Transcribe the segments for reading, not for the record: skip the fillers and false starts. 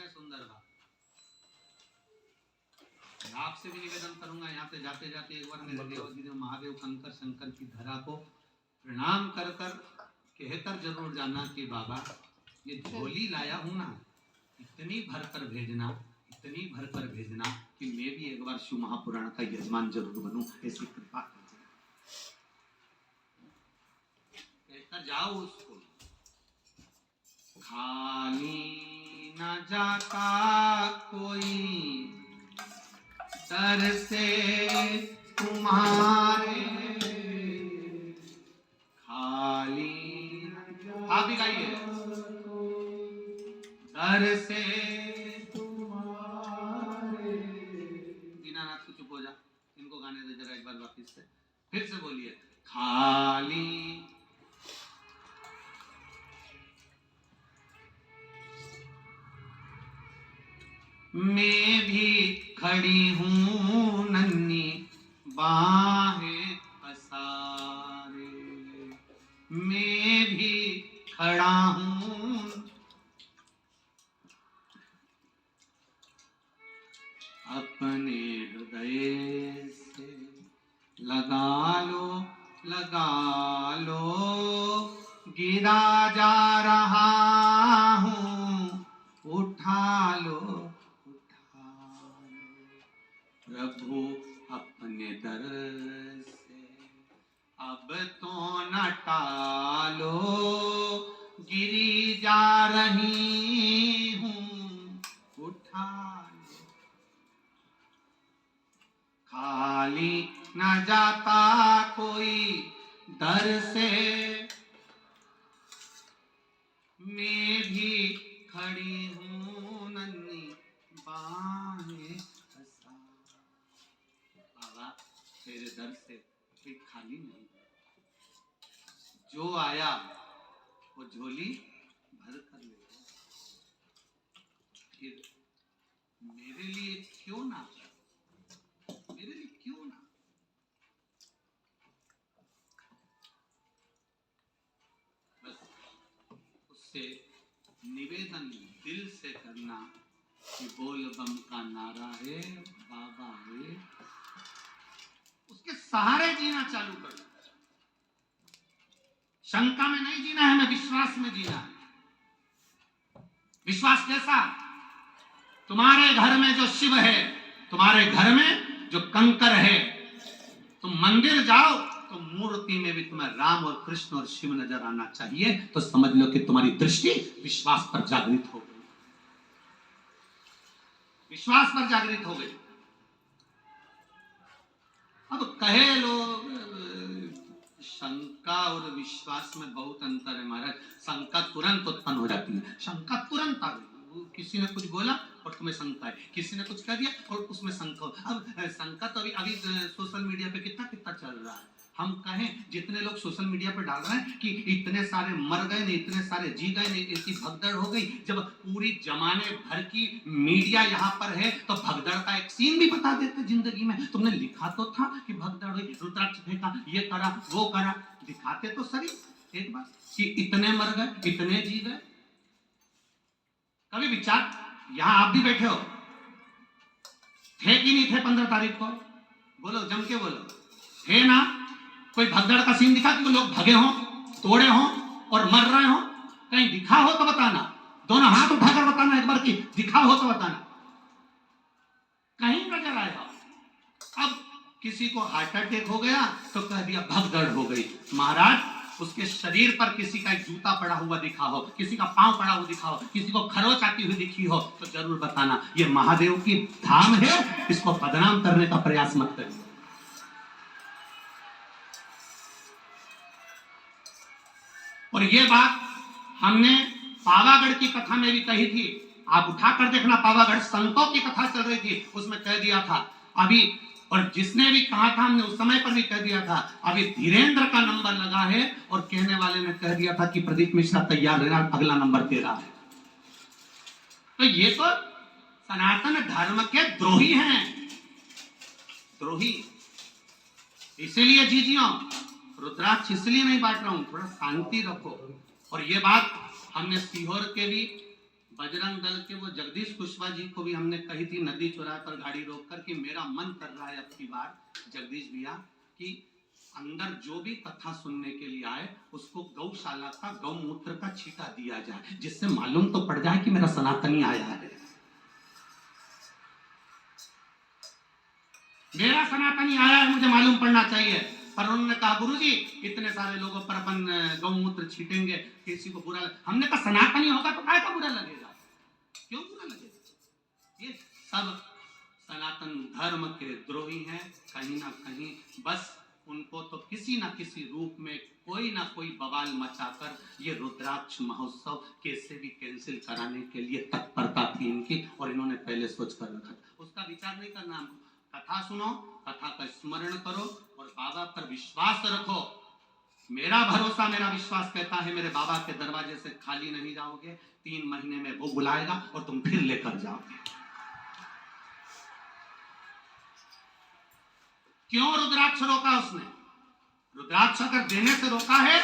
है सुंदर बात। आपसे भी निवेदन करूंगा, यहाँ पे जाते जाते एक बार मेरे देवगिरी महादेव कंकर शंकर की धरा को प्रणाम कर कर कहकर जरूर जाना कि बाबा ये झोली लाया हूं ना, इतनी भर कर भेजना, इतनी भर कर भेजना कि मैं भी एक बार शिव महापुराण का यजमान जरूर बनूं, ऐसी कृपा कीजिए। कहकर जाओ उसको। खाली न जाता कोई दर से तुम्हारे, खाली आप भी गाइए। दर से तुम्हारे, दीनानाथ को चुप हो जा, इनको गाने दे जरा एक बार वापिस से, फिर से बोलिए। खाली मैं भी खड़ी हूँ नन्ही बाहें पसारे, मैं भी खड़ा हूँ अपने हृदय से, लगा लो गिरा जा रहा हूँ, उठा लो प्रभु अपने दर से, अब तो न टालो गिरी जा रही हूँ, उठा लो। खाली न जाता कोई दर से, मैं भी खड़ी हूँ नन्ही बाहें पसारे। बाबा तेरे दर से कोई खाली नहीं, जो आया वो झोली भर कर ले। फिर मेरे लिए क्यों ना, मेरे लिए क्यों ना। बस उससे निवेदन दिल से करना कि बोल बम का नारा है बाबा है, उसके सहारे जीना चालू कर दो। शंका में नहीं जीना है, हमें विश्वास में जीना है। विश्वास कैसा? तुम्हारे घर में जो शिव है, तुम्हारे घर में जो कंकर है, तुम मंदिर जाओ तो मूर्ति में भी तुम्हें राम और कृष्ण और शिव नजर आना चाहिए, तो समझ लो कि तुम्हारी दृष्टि विश्वास पर जागृत हो गई, विश्वास पर जागृत हो गई। अब कहे लोग शंका और विश्वास में बहुत अंतर है महाराज। शंका तुरंत उत्पन्न हो जाती है, शंका तुरंत आ गई। किसी ने कुछ बोला और तुम्हें शंका है, किसी ने कुछ कह दिया और उसमें शंका। अब शंका तो अभी सोशल मीडिया पे कितना चल रहा है। हम कहें जितने लोग सोशल मीडिया पर डाल रहे हैं कि इतने सारे मर गए नहीं, इतने सारे जी गए नहीं, ऐसी भगदड़ हो गई। जब पूरी जमाने भर की मीडिया यहाँ पर है तो भगदड़ का एक सीन भी बता देते जिंदगी में। तुमने लिखा तो था कि भगदड़ हुई, रुद्राक्ष फेंका, ये करा वो करा, दिखाते तो सही एक बार कि इतने मर गए, इतने जी गए। कभी विचार, यहाँ आप भी बैठे हो, थे कि नहीं थे 15 तारीख को? बोलो, जम के बोलो, थे ना? कोई भगदड़ का सीन दिखा कि लोग भगे हों, तोड़े हों और मर रहे हों? कहीं दिखा हो तो बताना, दोनों हाथ उठाकर बताना एक बार कि दिखा हो तो बताना, कहीं नजर आएगा। अब किसी को हार्ट अटैक हो गया तो कह दिया भगदड़ हो गई। महाराज उसके शरीर पर किसी का जूता पड़ा हुआ दिखा हो, किसी का पांव पड़ा हुआ दिखा हो, किसी को खरोच आती हुई दिखी हो तो जरूर बताना। ये महादेव की धाम है, इसको बदनाम करने का प्रयास मत करिए। और ये बात हमने पावागढ़ की कथा में भी कही थी, आप उठाकर देखना, पावागढ़ संतों की कथा चल रही थी, उसमें कह दिया था अभी, और जिसने भी कहा था हमने उस समय पर भी कह दिया था, अभी धीरेन्द्र का नंबर लगा है और कहने वाले ने कह दिया था कि प्रदीप मिश्रा तैयार रहना, अगला नंबर तेरा है। तो ये तो सनातन धर्म के द्रोही हैं, द्रोही। इसीलिए जीजियों, रुद्राक्ष इसलिए नहीं बांट रहा हूं, थोड़ा शांति रखो। और ये बात हमने सीहोर के भी बजरंग दल के वो जगदीश कुशवाहा जी को भी हमने कही थी नदी चौराहे पर गाड़ी रोककर कि मेरा मन कर रहा है अब की बार जगदीश भैया कि अंदर जो भी कथा सुनने के लिए आए उसको गौशाला का गौमूत्र का छींटा दिया जाए, जिससे मालूम तो पड़ जाए कि मेरा सनातनी आया है, मेरा सनातनी आया है, मुझे मालूम पड़ना चाहिए। पर उन्होंने कहा गुरुजी इतने सारे लोगों पर अपन गौमूत्र छीटेंगे किसी को बुरा लगे। हमने कहा सनातनी होगा तो काय का बुरा लगेगा, क्यों बुरा लगेगा? ये सब सनातन धर्म के द्रोही हैं कहीं ना कहीं, बस उनको तो किसी ना किसी रूप में कोई ना कोई बवाल मचाकर ये रुद्राक्ष महोत्सव कैसे भी कैंसिल कराने के लिए तत्परता थी इनकी, और इन्होंने पहले सोच कर रखा था। उसका विचार नहीं करना हमको, कथा सुनो, कथा का स्मरण करो और बाबा पर विश्वास रखो। मेरा भरोसा मेरा विश्वास कहता है मेरे बाबा के दरवाजे से खाली नहीं जाओगे, 3 महीने में वो बुलाएगा और तुम फिर लेकर जाओगे। क्यों रुद्राक्ष रोका उसने? रुद्राक्ष अगर देने से रोका है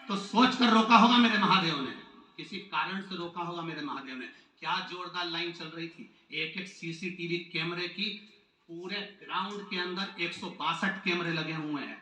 तो सोच कर रोका होगा मेरे महादेव ने, किसी कारण से रोका होगा मेरे महादेव ने। क्या जोरदार लाइन चल रही थी, एक एक सीसीटीवी कैमरे की, पूरे ग्राउंड के अंदर 162 कैमरे लगे हुए हैं।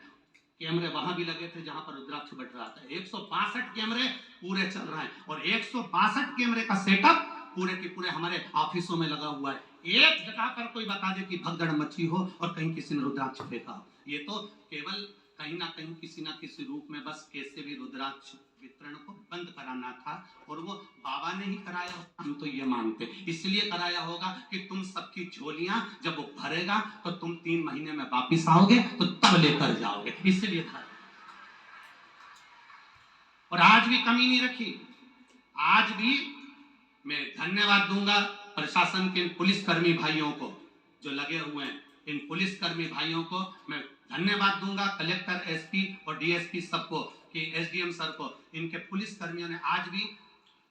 कैमरे वहां भी लगे थे जहां पर रुद्राक्ष बट रहा था, 162 कैमरे पूरे चल रहे हैं, और 162 कैमरे का सेटअप पूरे के पूरे हमारे ऑफिसों में लगा हुआ है। एक जगह पर कोई बता दे कि भगदड़ मची हो और कहीं किसी ने रुद्राक्ष फेंका, ये तो केवल कहीं ना कहीं किसी ना किसी रूप में बस कैसे भी रुद्राक्ष वितरण को बंद कराना था, और वो बाबा ने ही कराया, हम तो ये मानते, इसलिए कराया होगा कि तुम सबकी झोलियां जब वो भरेगा तो तुम 3 महीने में वापिस आओगे तो तब लेकर जाओगे, इसलिए कराया। और आज भी कमी नहीं रखी, आज भी मैं धन्यवाद दूंगा प्रशासन के इन पुलिसकर्मी भाइयों को जो लगे हुए हैं, इन पुलिसकर्मी भाइयों को मैं धन्यवाद दूंगा, कलेक्टर, एसपी और डीएसपी सबको, कि एसडीएम सर को, इनके पुलिसकर्मियों ने आज भी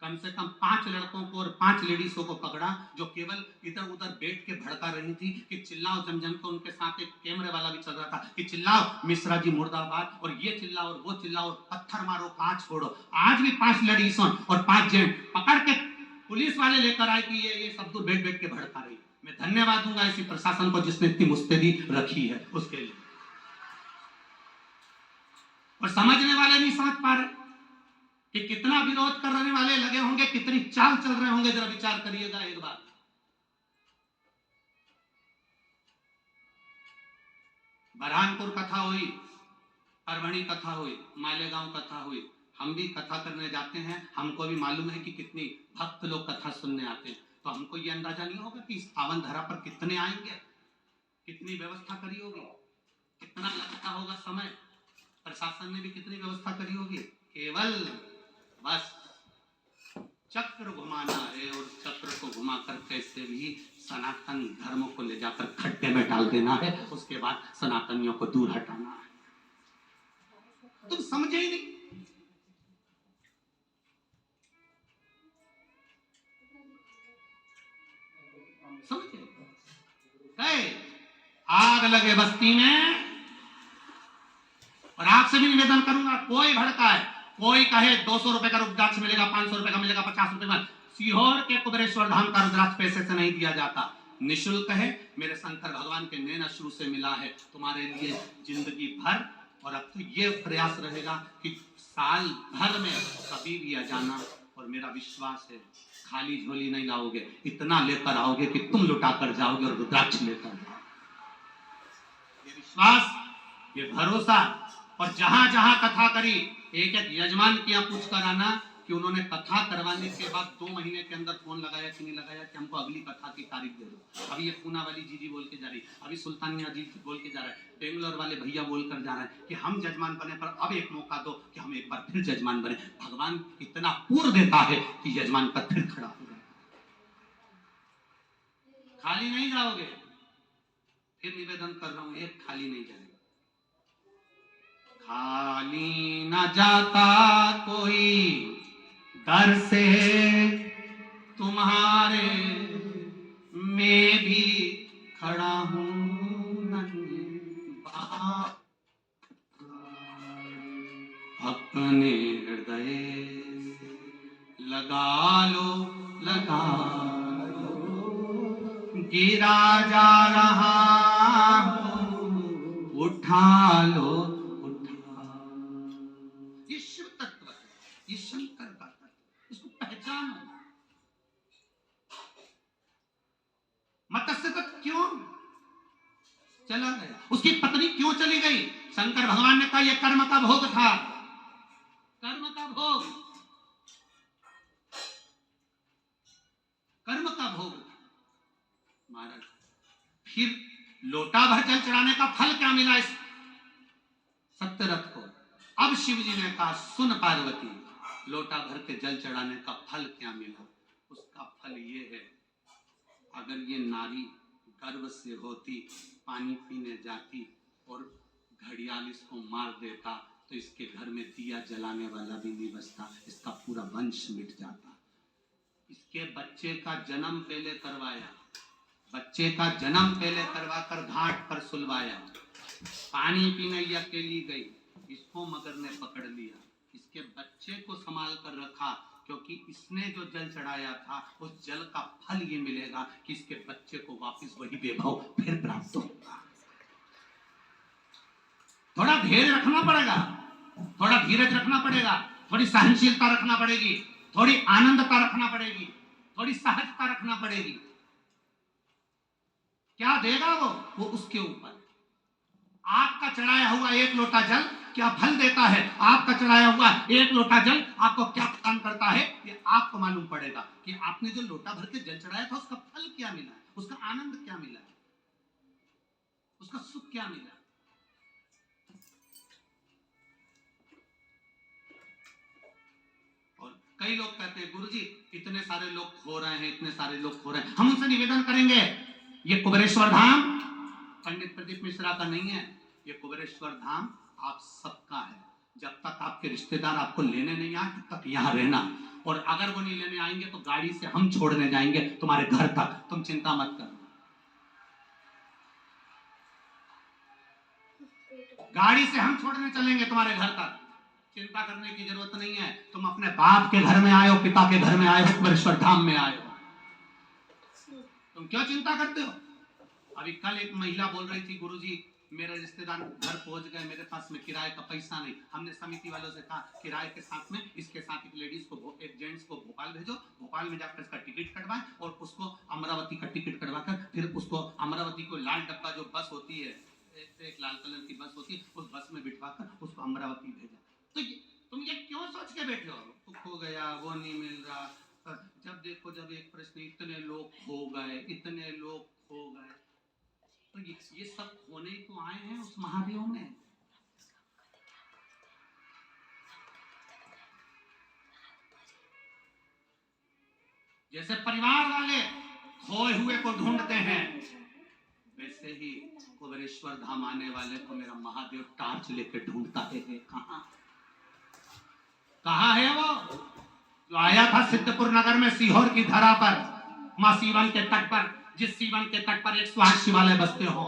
कम से कम 5 लड़कों को और 5 लेडीजों को पकड़ा जो केवल इधर उधर बैठ के भड़का रही थी कि चिल्लाओ जमजम को। उनके साथ एक कैमरे वाला भी चल रहा था कि चिल्लाओ मिश्रा जी मुर्दाबाद, और ये चिल्लाओ और वो चिल्लाओ, पत्थर मारो, कांच फोड़ो। आज भी 5 लेडीजों और 5 जेंट पकड़ के पुलिस वाले लेकर आए कि ये सब दूर बैठ बैठ के भड़का रही। मैं धन्यवाद दूंगा इसी प्रशासन को जिसने इतनी मुस्तैदी रखी है उसके लिए। और समझने वाले नहीं समझ पा रहे कि कितना विरोध करने वाले लगे होंगे, कितनी चाल चल रहे होंगे, जरा विचार करिएगा एक बार। बरहानपुर कथा हुई, परभणी कथा हुई, मालेगांव कथा हुई, हम भी कथा करने जाते हैं, हमको भी मालूम है कि कितनी भक्त लोग कथा सुनने आते हैं, तो हमको ये अंदाजा नहीं होगा कि इस पावन धरा पर कितने आएंगे, कितनी व्यवस्था करी होगी, कितना लगता होगा समय, प्रशासन ने भी कितनी व्यवस्था करी होगी। केवल बस चक्र घुमाना है, और चक्र को घुमाकर कैसे भी सनातन धर्म को ले जाकर खड्डे में डाल देना है, उसके बाद सनातनियों को दूर हटाना है। तुम समझे ही नहीं। समझे? आग लगे बस्ती में, और आपसे भी निवेदन करूंगा, कोई भड़काए, कोई कहे 200 रुपए का रुद्राक्ष मिलेगा, 500 रुपए का मिलेगा, 50 रुपए का, सीहोर के कुबेरेश्वर धाम का रुद्राक्ष पैसे से नहीं दिया जाता, निःशुल्क है, मेरे शंकर भगवान के नैन अश्रु से मिला है तुम्हारे लिए जिंदगी भर। और अब तो ये प्रयास रहेगा कि साल भर में कभी भी आ जाना, और मेरा विश्वास है खाली झोली नहीं लाओगे, इतना लेकर आओगे कि तुम लुटा कर जाओगे और रुद्राक्ष लेकर जाओगे। ये विश्वास, ये भरोसा। और जहां जहां कथा करी, एक एक यजमान की यहाँ पूछ कर आना कि उन्होंने कथा करवाने के बाद 2 महीने के अंदर फोन लगाया कि नहीं लगाया कि हमको अगली कथा की तारीख दे दो। अभी ये पूना वाली जीजी बोल के जा रही, अभी सुल्तानिया जी बोल के जा रहा है, बेंगलोर वाले भैया बोल कर जा रहे हैं कि हम जजमान बने, पर अब एक मौका दो कि हम एक बार फिर जजमान बने। भगवान इतना पूर्ण देता है कि यजमान पर फिर खड़ा हो जाए। खाली नहीं जाओगे, फिर निवेदन कर रहा हूं, एक खाली नहीं जाएगा। खाली न जाता कोई दर से तुम्हारे, मैं भी खड़ा हूं अपने हृदय लगा लो लगा दो, गिरा जा रहा उठा लो, उठा। ये शिव तत्व है, ये शंकर का तत्व, इसको पहचानो। मत्स्य तत्व क्यों चला गया, उसकी पत्नी क्यों चली गई? शंकर भगवान ने कहा यह कर्म का भोग था, कर्म का भोग, कर्म का भोग। महाराज फिर लोटा भर जल चढ़ाने का फल क्या मिला इस सत्यरथ को? अब शिव जी ने कहा सुन पार्वती, लोटा भर के जल चढ़ाने का फल क्या मिला? उसका फल ये है, अगर ये नारी गर्व से होती, पानी पीने जाती और घड़ियाल इसको मार देता तो इसके घर में दिया जलाने वाला भी नहीं बचता, इसका पूरा वंश मिट जाता। इसके बच्चे का जन्म पहले करवाया, बच्चे का जन्म पहले करवाकर घाट पर सुलवाया, पानी पीने अकेली गई, इसको मगर ने पकड़ लिया, इसके बच्चे को संभाल कर रखा, क्योंकि इसने जो जल चढ़ाया था उस जल का फल ये मिलेगा कि इसके बच्चे को वापस वही वैभव फिर प्राप्त होगा। थोड़ा धैर्य रखना पड़ेगा, थोड़ा धीरज रखना पड़ेगा, थोड़ी सहनशीलता रखना पड़ेगी, थोड़ी आनंदता रखना पड़ेगी, थोड़ी सहजता रखना पड़ेगी। क्या देगा वो उसके ऊपर। आपका चढ़ाया हुआ एक लोटा जल क्या फल देता है, आपका चढ़ाया हुआ एक लोटा जल आपको क्या प्रदान करता है, ये आपको मालूम पड़ेगा कि आपने जो लोटा भर के जल चढ़ाया था उसका फल क्या मिला है, उसका आनंद क्या मिला है, उसका सुख क्या मिला। और कई लोग कहते हैं गुरुजी इतने सारे लोग खो रहे हैं, इतने सारे लोग खो रहे हैं। हम उनसे निवेदन करेंगे, ये कुबेरेश्वर धाम पंडित प्रदीप मिश्रा का नहीं है, ये कुबेरेश्वर धाम आप सबका है। जब तक आपके रिश्तेदार आपको लेने नहीं आए तब तक यहाँ रहना, और अगर वो नहीं लेने आएंगे तो गाड़ी से हम छोड़ने जाएंगे तुम्हारे घर तक, तुम चिंता मत करो। गाड़ी से हम छोड़ने चलेंगे तुम्हारे घर तक, चिंता करने की जरूरत नहीं है। तुम अपने बाप के घर में आए हो, पिता के घर में आए हो, कुबेरेश्वर धाम में आए हो, तुम क्यों चिंता करते हो। अभी कल एक महिला बोल रही थी गुरुजी मेरे रिश्तेदार घर पहुंच गए, मेरे पास में किराए का पैसा नहीं। हमने समिति वालों से कहा किराए के साथ में इसके साथ एक लेडीज को, एक जेंट्स को भोपाल भेजो, भोपाल में जाकर इसका टिकट कटवाएं और उसको अमरावती का टिकट कटवाकर फिर उसको अमरावती को लाल डब्बा जो बस होती है, एक लाल कलर की बस होती है, उस बस में बिठवाकर उसको अमरावती भेजा। तो तुम ये क्यों सोच के बैठे हो, वो खो गया, वो नहीं मिल रहा। जब देखो जब एक प्रश्न, इतने लोग खो गए, इतने लोग खो गए, तो ये सब खोने ही तो आए हैं उस महादेव में। जैसे परिवार वाले खोए हुए को ढूंढते हैं, वैसे ही कुबेरेश्वर धाम आने वाले को मेरा महादेव टार्च लेकर ढूंढता है। कहाँ है वो जो आया था सिद्धपुर नगर में, सीहोर की धरा पर, मां सीवन के तट पर, जिस सीवन के तट पर 108 शिवालय बसते हो,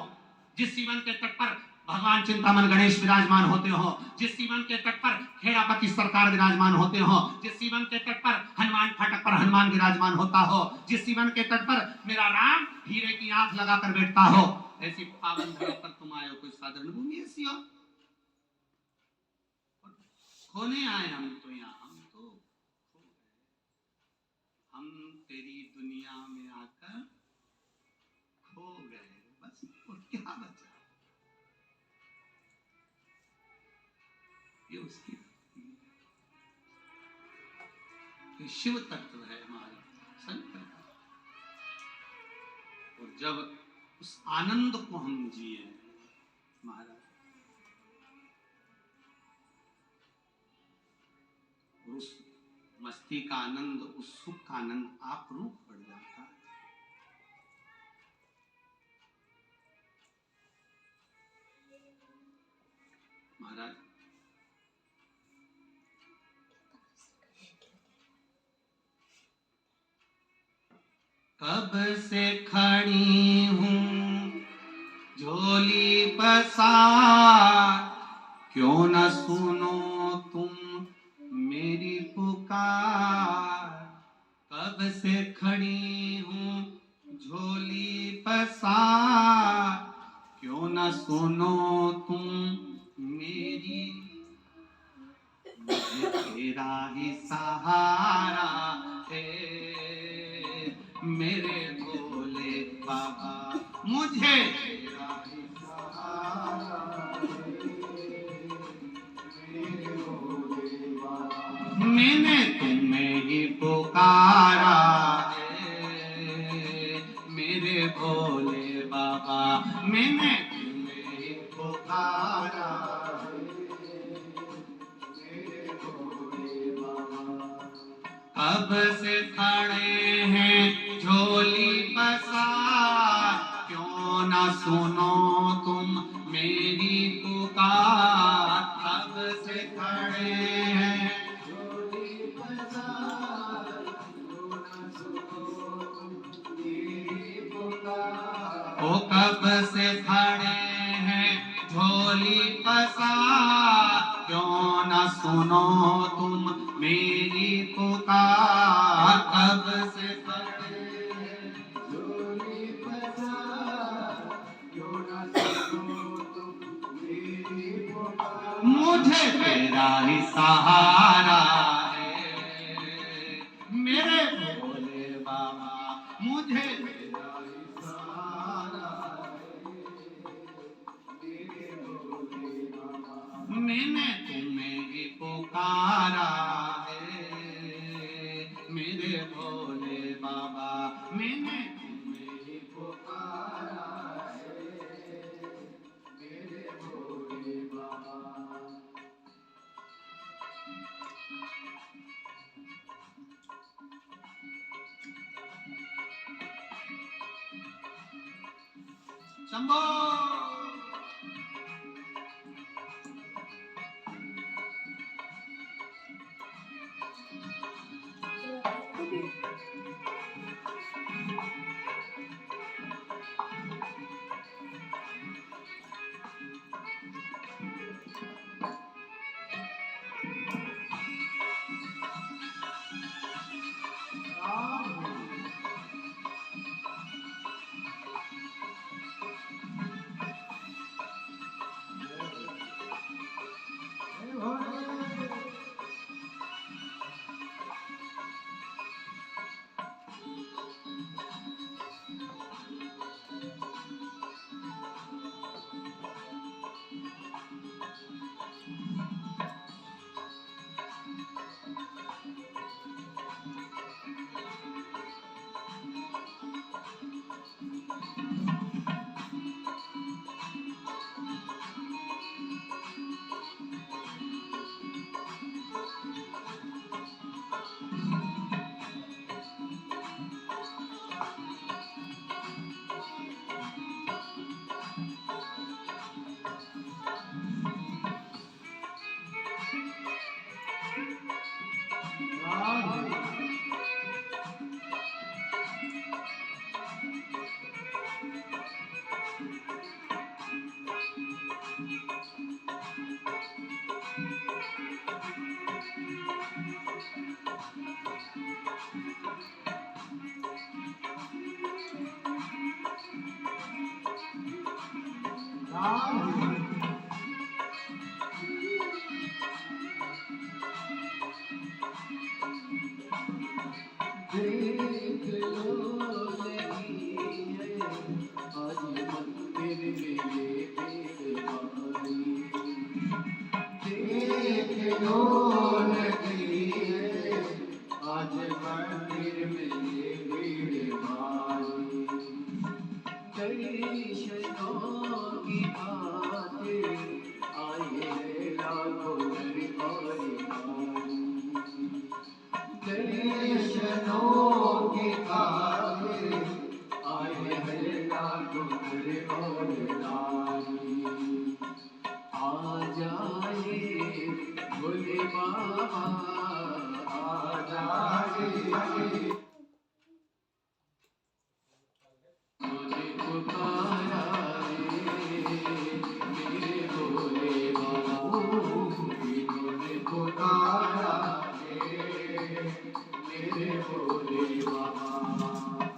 जिस सीवन के तट पर भगवान चिंतामन गणेश विराजमान होते हो, जिस सीवन के तट पर खेरापति सरकार विराजमान होते हो, जिस सीवन के तट पर हनुमान फाटक पर हनुमान विराजमान होता हो, जिस सीवन के तट पर मेरा राम हीरे की आंख लगाकर बैठता हो, ऐसी पावन धरा पर तुम आए हो। कोई साधारण भूमि ऐसी हो, खोने आए हम तो यहाँ, हम तो खो गए, हम तेरी दुनिया में आकर खो गए, बस और क्या बचा। ये उसकी ये शिव तत्व है हमारा शंकर का। और जब उस आनंद को हम जिए महाराज, उस मस्ती का आनंद, उस सुख का आनंद आप रूप बढ़ जाता है। महाराज कब से खड़ी हूं झोली पसार, क्यों न सुनो तुम मेरी पुकार। कब से से खड़ी हूँ झोली पसार, क्यों न सुनो तुम मेरी, मुझे तेरा ही सहारा है मेरे भोले बाबा, मुझे तेरा ही सहारा है, मैंने तुम्हें ही पुकारा है मेरे भोले बाबा, मैंने तुम्हें ही पुकारा है मेरे भोले बाबा। कब से खड़े हैं झोली पसार, क्यों ना सुनो तुम मेरी पुकार, कब से खड़े हैं झोली पसार, क्यों ना सुनो तुम मेरी पुकार, ओ कब से खड़े हैं झोली पसार, क्यों ना सुनो तुम मेरी पुकार, कब से खड़े हैं झोली पसार, क्यों ना सुनो तुम मेरी पुकार, मुझे तेरा ही सहारा है मेरे भोले बाबा, मुझे तेरा ही सहारा है मेरे भोले बाबा, मैंने तुम्हें ही पुकारा है मेरे भोले बाबा, मैंने तुम्हें ही पुकारा है मेरे भोले बाबा। शंभो देख लो नहीं है आज मंदिर में ये भीड़ भारी, देख लो नहीं है आज मंदिर में ये भीड़ भारी, दर्शनों की बात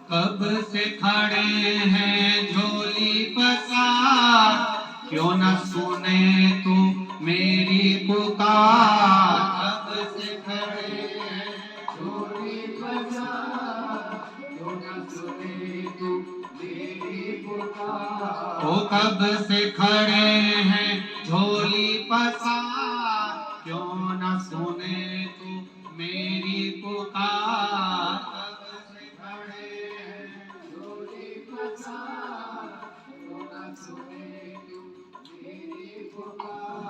कब से खड़े हैं झोली पसार, क्यों न सुने तू मेरी पुकार। कब से खड़े हैं झोली पसार, क्यों न सुने तू मेरी पुकार। ओ कब से खड़े हैं झोली पसार, क्यों न सुने तू मेरी पुकार।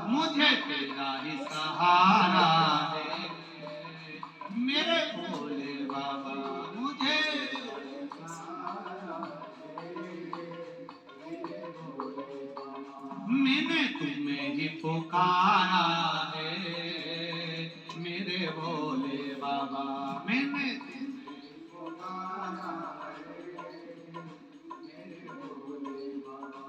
मुझे तेरा ही सहारा है मेरे भोले बाबा, मुझे मैंने तुम्हें ही पुकारा है मेरे भोले बाबा, मैंने तुम्हें पुकारा है मेरे भोले बाबा।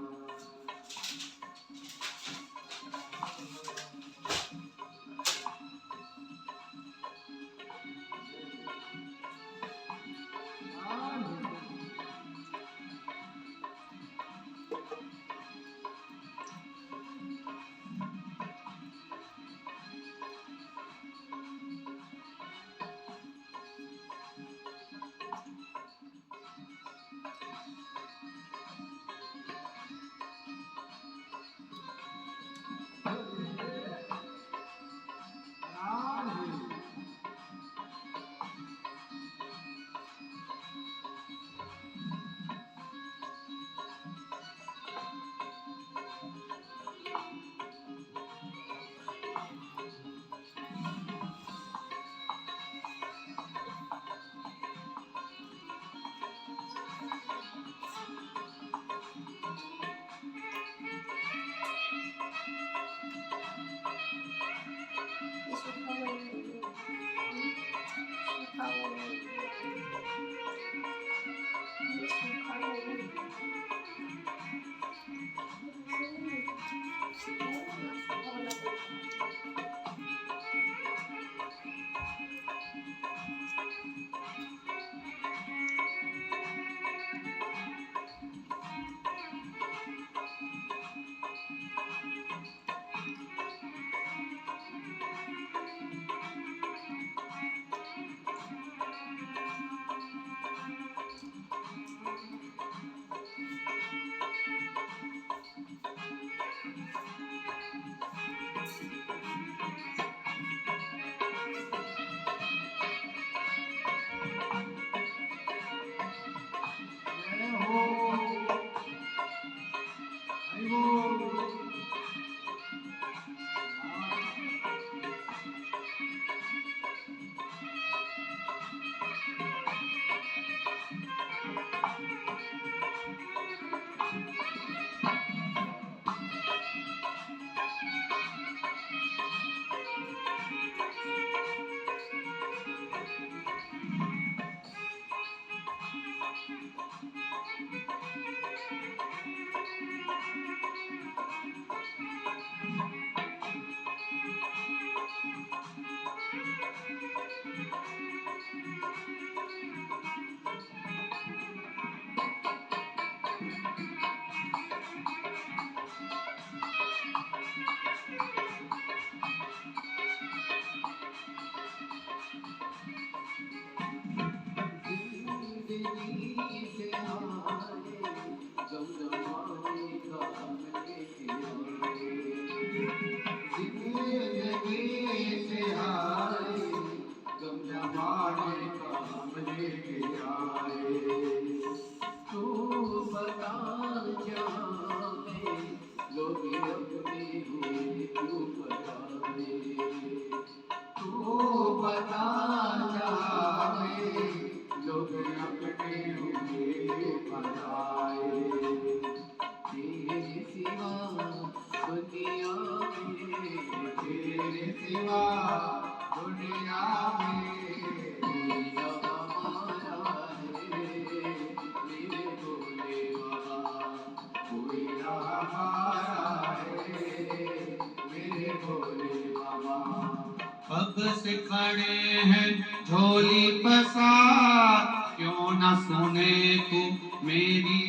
कब से खड़े हैं झोली पसार, क्यों न न सुने तू मेरी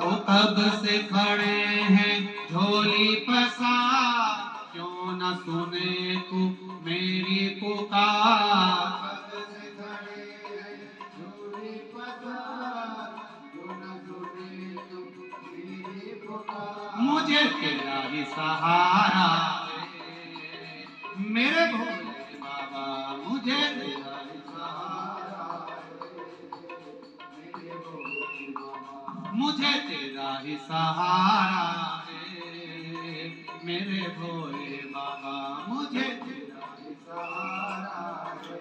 वो कब से खड़े हैं झोली पसार, क्यों न सुने तू मेरी पुकार। मुझे तेरा ही सहारा है मेरे भोले बाबा, मुझे तेरा ही सहारा है, मुझे तेरा ही सहारा है मेरे भोले बाबा, मुझे तेरा ही सहारा है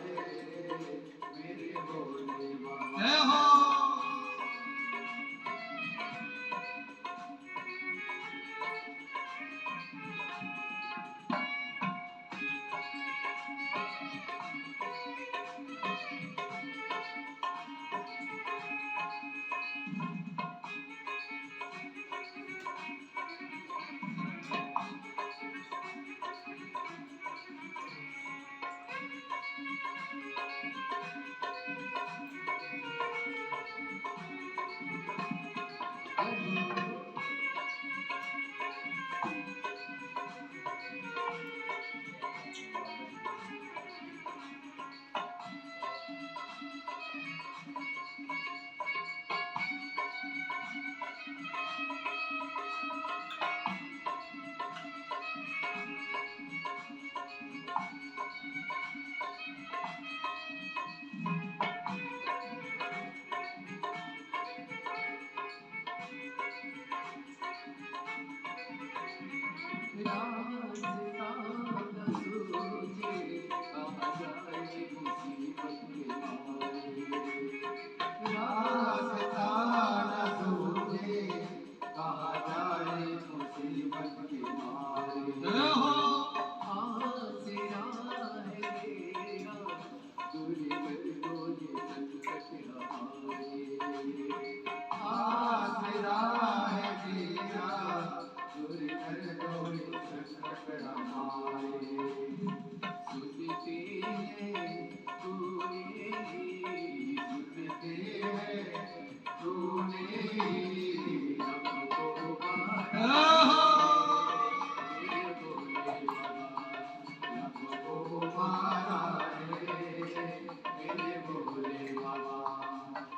मेरे भोले बाबा। जय हो।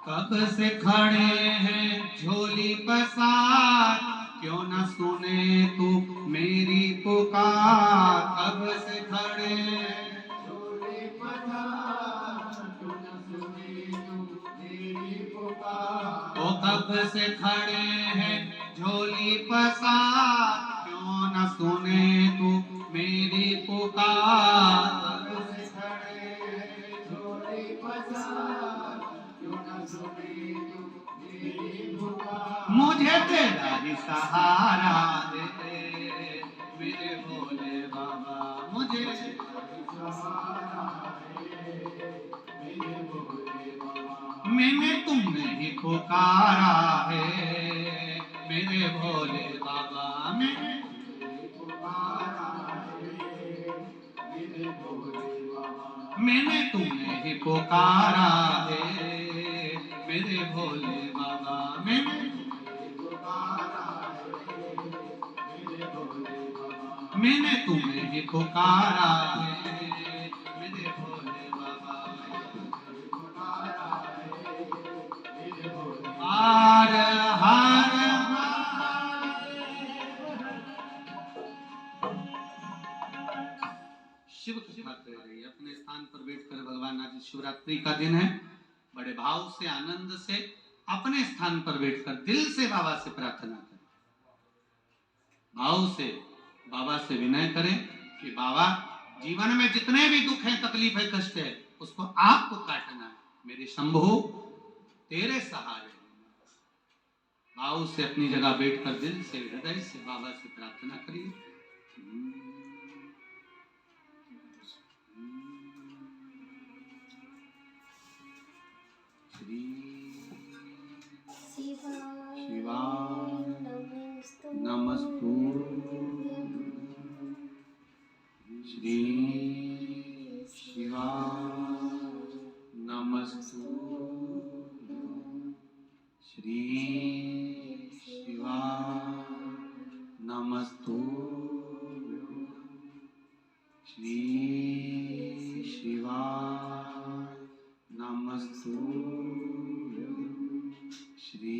कब से खड़े हैं झोली पसार, क्यों न सुने तू मेरी पुकार। कब से खड़े हैं झोली पसार, क्यों न सुने तू मेरी पुकार। ओ कब से खड़े हैं झोली पसार, क्यों न सुने तू मेरी पुकार। मुझे तेरा ही सहारा दे मेरे भोले बाबा, मुझे सहारा दे मेरे भोले बाबा। मैंने तुमने ही पुकारा है मेरे भोले बाबा, मैंने पुकारा है मेरे भोले बाबा। मैंने तुमने ही पुकारा है मेरे भोले बाबा, मैंने मैंने तुम्हें ही पुकारा है मेरे भोले बाबा। हर हर शिव कथा कर रही है अपने स्थान पर बैठकर भगवान। आज शिवरात्रि का दिन है, बड़े भाव से आनंद से अपने स्थान पर बैठकर दिल से बाबा से प्रार्थना करें, भाव से बाबा से विनय करें कि बाबा जीवन में जितने भी दुख है, तकलीफ है, कष्ट है, उसको आपको काटना है, मेरे शंभु तेरे सहारे। भाव से अपनी जगह बैठकर दिल से हृदय से बाबा से प्रार्थना करिए। श्री शिवाय नमस्तु। श्री शिवाय नमस्तुभ्यं। श्री शिवाय नमस्तुभ्यं। श्री शिवाय नमस्तुभ्यं। श्री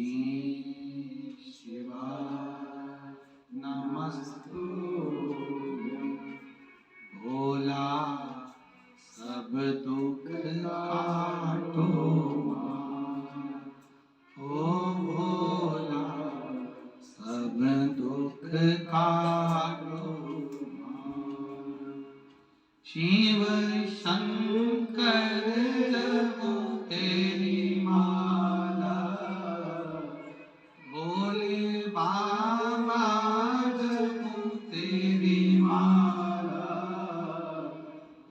शिवाय नमस्तुभ्यं। भोला सब दुख काटो ओ भोला सब दुख काटो। शिव शंकर जपो तेरी माला, भोले बाबा जपो तेरी माला।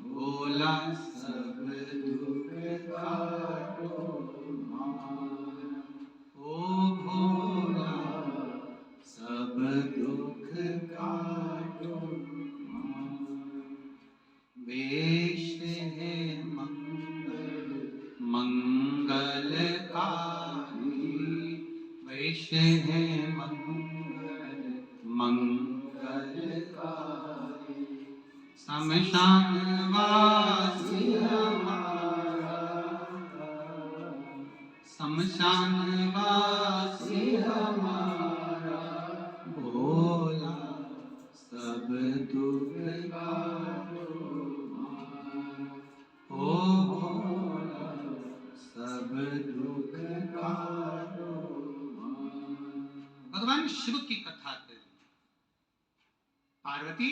भोला सब दुख काटो ओ भोला सब दुख काटो। वेश है मंगलकारी, वेश है मंगलकारी। शमशान वासी हमारा, शमशान वासी हमारा। भोला सब दुख काटो ओ भोला सब दुख काटो। भगवान शिव की कथा करें। पार्वती,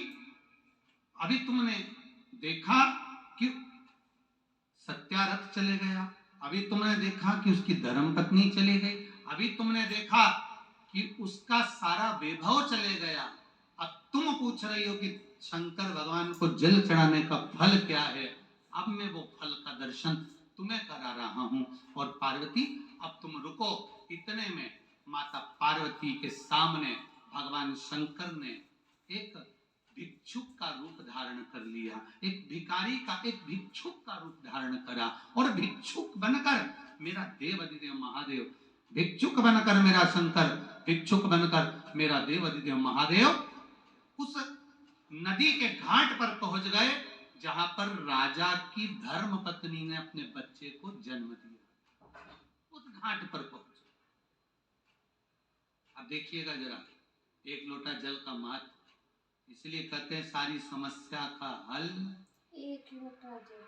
अभी तुमने देखा कि सत्यारथ चले गया, अभी तुमने देखा कि उसकी धर्म पत्नी चली गई, अभी तुमने देखा कि उसका सारा वैभव चले गया। अब तुम पूछ रही हो कि शंकर भगवान को जल चढ़ाने का फल क्या है। अब मैं वो फल का दर्शन तुम्हें करा रहा हूं। और पार्वती, अब तुम रुको। इतने में माता पार्वती के सामने भगवान शंकर ने एक भिक्षुक का रूप धारण कर लिया, एक भिखारी का, एक भिक्षुक का रूप धारण करा। और भिक्षुक बनकर मेरा देव अधिदेव महादेव, भिक्षुक बनकर मेरा शंकर, भिक्षुक बनकर मेरा देव अधिदेव महादेव उस नदी के घाट पर पहुंच गए जहां पर राजा की धर्म पत्नी ने अपने बच्चे को जन्म दिया। उस घाट पर पहुंचे। अब देखिएगा जरा, एक लोटा जल का महत्व। इसलिए कहते हैं सारी समस्या का हल एक लोटा जल,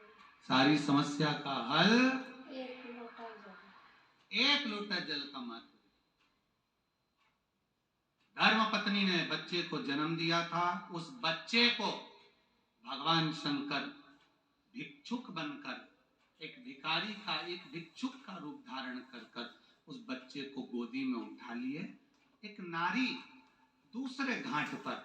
सारी समस्या का हल एक लोटा जल, एक लोटा जल का महत्व। धर्म पत्नी ने बच्चे को जन्म दिया था। उस बच्चे को भगवान शंकर भिक्षुक बनकर, एक भिखारी का, एक भिक्षुक का रूप धारण कर उस बच्चे को गोदी में उठा लिए। एक नारी दूसरे घाट पर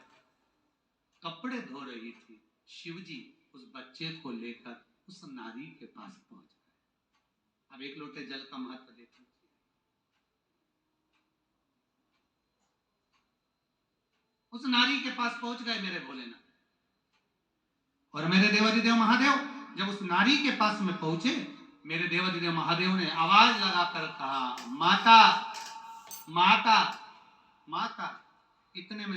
कपड़े धो रही थी। शिवजी उस बच्चे को लेकर उस नारी के पास पहुंच गए। अब एक लोटे जल का महत्व देखिए। उस नारी के पास पहुंच गए मेरे भोलेनाथ और मेरे देवाधिदेव महादेव। जब उस नारी के पास में पहुंचे, मेरे देवाधिदेव महादेव ने आवाज लगाकर कहा, माता माता माता। इतने में